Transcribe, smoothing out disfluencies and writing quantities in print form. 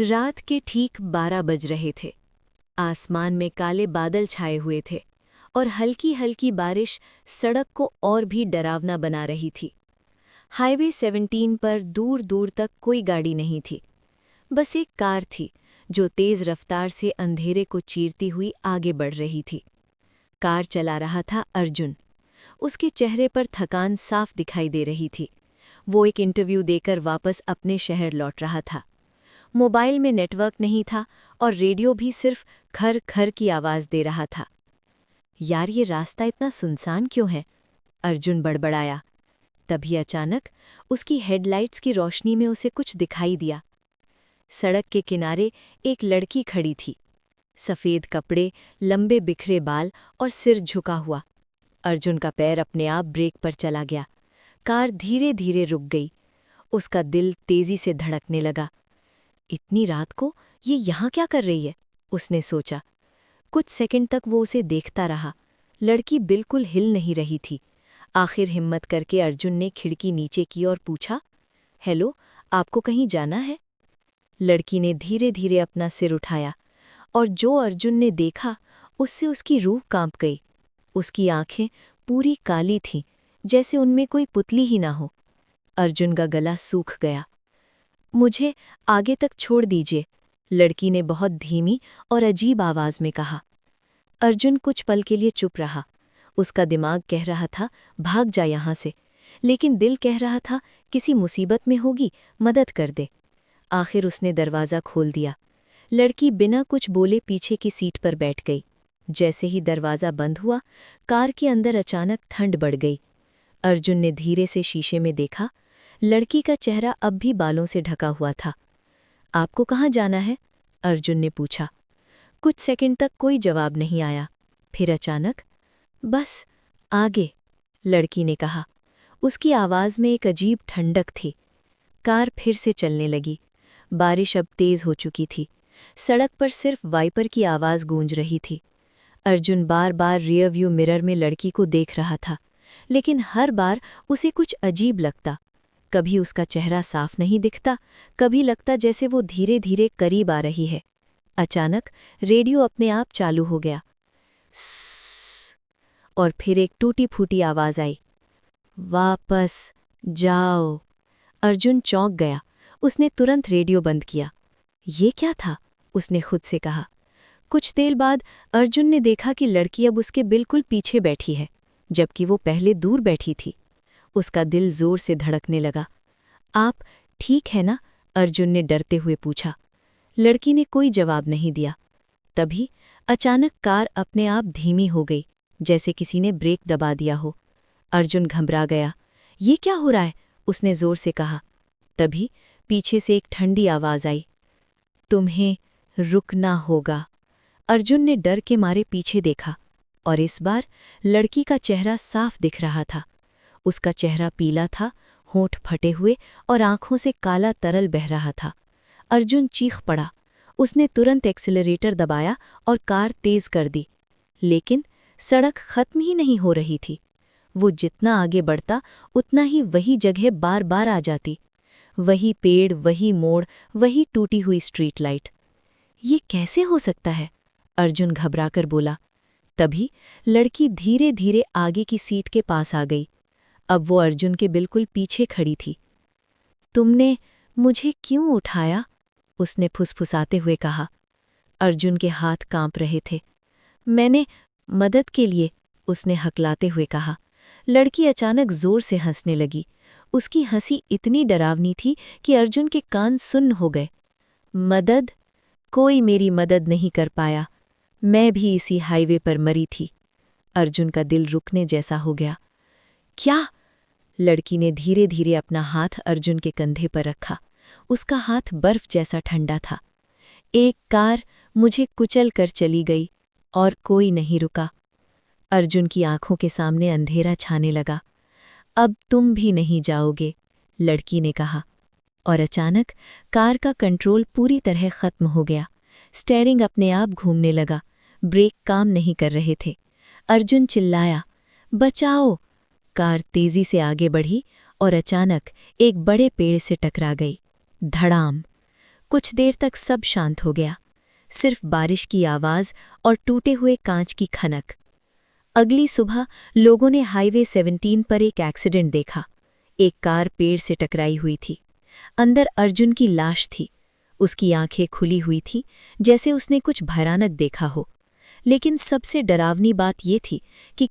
रात के ठीक 12 बज रहे थे। आसमान में काले बादल छाए हुए थे और हल्की हल्की बारिश सड़क को और भी डरावना बना रही थी। हाईवे 17 पर दूर दूर तक कोई गाड़ी नहीं थी। बस एक कार थी जो तेज रफ्तार से अंधेरे को चीरती हुई आगे बढ़ रही थी। कार चला रहा था अर्जुन। उसके चेहरे पर थकान साफ दिखाई दे रही थी। वो एक इंटरव्यू देकर वापस अपने शहर लौट रहा था। मोबाइल में नेटवर्क नहीं था और रेडियो भी सिर्फ खर खर की आवाज़ दे रहा था। यार, ये रास्ता इतना सुनसान क्यों है? अर्जुन बड़बड़ाया। तभी अचानक उसकी हेडलाइट्स की रोशनी में उसे कुछ दिखाई दिया। सड़क के किनारे एक लड़की खड़ी थी। सफ़ेद कपड़े, लंबे बिखरे बाल और सिर झुका हुआ। अर्जुन का पैर अपने आप ब्रेक पर चला गया। कार धीरे धीरे रुक गई। उसका दिल तेजी से धड़कने लगा। इतनी रात को ये यहाँ क्या कर रही है? उसने सोचा। कुछ सेकंड तक वो उसे देखता रहा। लड़की बिल्कुल हिल नहीं रही थी। आखिर हिम्मत करके अर्जुन ने खिड़की नीचे की और पूछा, हेलो, आपको कहीं जाना है? लड़की ने धीरे धीरे अपना सिर उठाया और जो अर्जुन ने देखा उससे उसकी रूह कांप गई। उसकी आंखें पूरी काली थीं, जैसे उनमें कोई पुतली ही ना हो। अर्जुन का गला सूख गया। मुझे आगे तक छोड़ दीजिए, लड़की ने बहुत धीमी और अजीब आवाज में कहा। अर्जुन कुछ पल के लिए चुप रहा। उसका दिमाग कह रहा था भाग जा यहाँ से, लेकिन दिल कह रहा था किसी मुसीबत में होगी, मदद कर दे। आखिर उसने दरवाज़ा खोल दिया। लड़की बिना कुछ बोले पीछे की सीट पर बैठ गई। जैसे ही दरवाज़ा बंद हुआ, कार के अंदर अचानक ठंड बढ़ गई। अर्जुन ने धीरे से शीशे में देखा। लड़की का चेहरा अब भी बालों से ढका हुआ था। आपको कहाँ जाना है? अर्जुन ने पूछा। कुछ सेकंड तक कोई जवाब नहीं आया। फिर अचानक, बस आगे, लड़की ने कहा। उसकी आवाज़ में एक अजीब ठंडक थी। कार फिर से चलने लगी। बारिश अब तेज हो चुकी थी। सड़क पर सिर्फ वाइपर की आवाज़ गूंज रही थी। अर्जुन बार बार रियर व्यू मिरर में लड़की को देख रहा था, लेकिन हर बार उसे कुछ अजीब लगता। कभी उसका चेहरा साफ नहीं दिखता, कभी लगता जैसे वो धीरे धीरे करीब आ रही है। अचानक रेडियो अपने आप चालू हो गया। स्स, और फिर एक टूटी फूटी आवाज़ आई, वापस जाओ। अर्जुन चौंक गया। उसने तुरंत रेडियो बंद किया। ये क्या था? उसने खुद से कहा। कुछ देर बाद अर्जुन ने देखा कि लड़की अब उसके बिल्कुल पीछे बैठी है, जबकि वो पहले दूर बैठी थी। उसका दिल जोर से धड़कने लगा। आप ठीक है ना? अर्जुन ने डरते हुए पूछा। लड़की ने कोई जवाब नहीं दिया। तभी अचानक कार अपने आप धीमी हो गई, जैसे किसी ने ब्रेक दबा दिया हो। अर्जुन घबरा गया। ये क्या हो रहा है? उसने जोर से कहा। तभी पीछे से एक ठंडी आवाज़ आई, तुम्हें रुकना होगा। अर्जुन ने डर के मारे पीछे देखा और इस बार लड़की का चेहरा साफ दिख रहा था। उसका चेहरा पीला था, होंठ फटे हुए और आंखों से काला तरल बह रहा था। अर्जुन चीख पड़ा। उसने तुरंत एक्सीलरेटर दबाया और कार तेज कर दी, लेकिन सड़क खत्म ही नहीं हो रही थी। वो जितना आगे बढ़ता उतना ही वही जगह बार बार आ जाती। वही पेड़, वही मोड़, वही टूटी हुई स्ट्रीट लाइट। ये कैसे हो सकता है? अर्जुन घबराकर बोला। तभी लड़की धीरे धीरे आगे की सीट के पास आ गई। अब वो अर्जुन के बिल्कुल पीछे खड़ी थी। तुमने मुझे क्यों उठाया? उसने फुसफुसाते हुए कहा। अर्जुन के हाथ कांप रहे थे। मैंने मदद के लिए, उसने हकलाते हुए कहा। लड़की अचानक जोर से हंसने लगी। उसकी हंसी इतनी डरावनी थी कि अर्जुन के कान सुन्न हो गए। मदद? कोई मेरी मदद नहीं कर पाया। मैं भी इसी हाईवे पर मरी थी। अर्जुन का दिल रुकने जैसा हो गया। क्या? लड़की ने धीरे धीरे अपना हाथ अर्जुन के कंधे पर रखा। उसका हाथ बर्फ जैसा ठंडा था। एक कार मुझे कुचल कर चली गई और कोई नहीं रुका। अर्जुन की आंखों के सामने अंधेरा छाने लगा। अब तुम भी नहीं जाओगे, लड़की ने कहा। और अचानक कार का कंट्रोल पूरी तरह खत्म हो गया। स्टीयरिंग अपने आप घूमने लगा। ब्रेक काम नहीं कर रहे थे। अर्जुन चिल्लाया, बचाओ! कार तेजी से आगे बढ़ी और अचानक एक बड़े पेड़ से टकरा गई। धड़ाम! कुछ देर तक सब शांत हो गया, सिर्फ बारिश की आवाज़ और टूटे हुए कांच की खनक। अगली सुबह लोगों ने हाईवे 17 पर एक एक्सीडेंट देखा। एक कार पेड़ से टकराई हुई थी। अंदर अर्जुन की लाश थी। उसकी आंखें खुली हुई थीं, जैसे उसने कुछ भयानक देखा हो। लेकिन सबसे डरावनी बात ये थी कि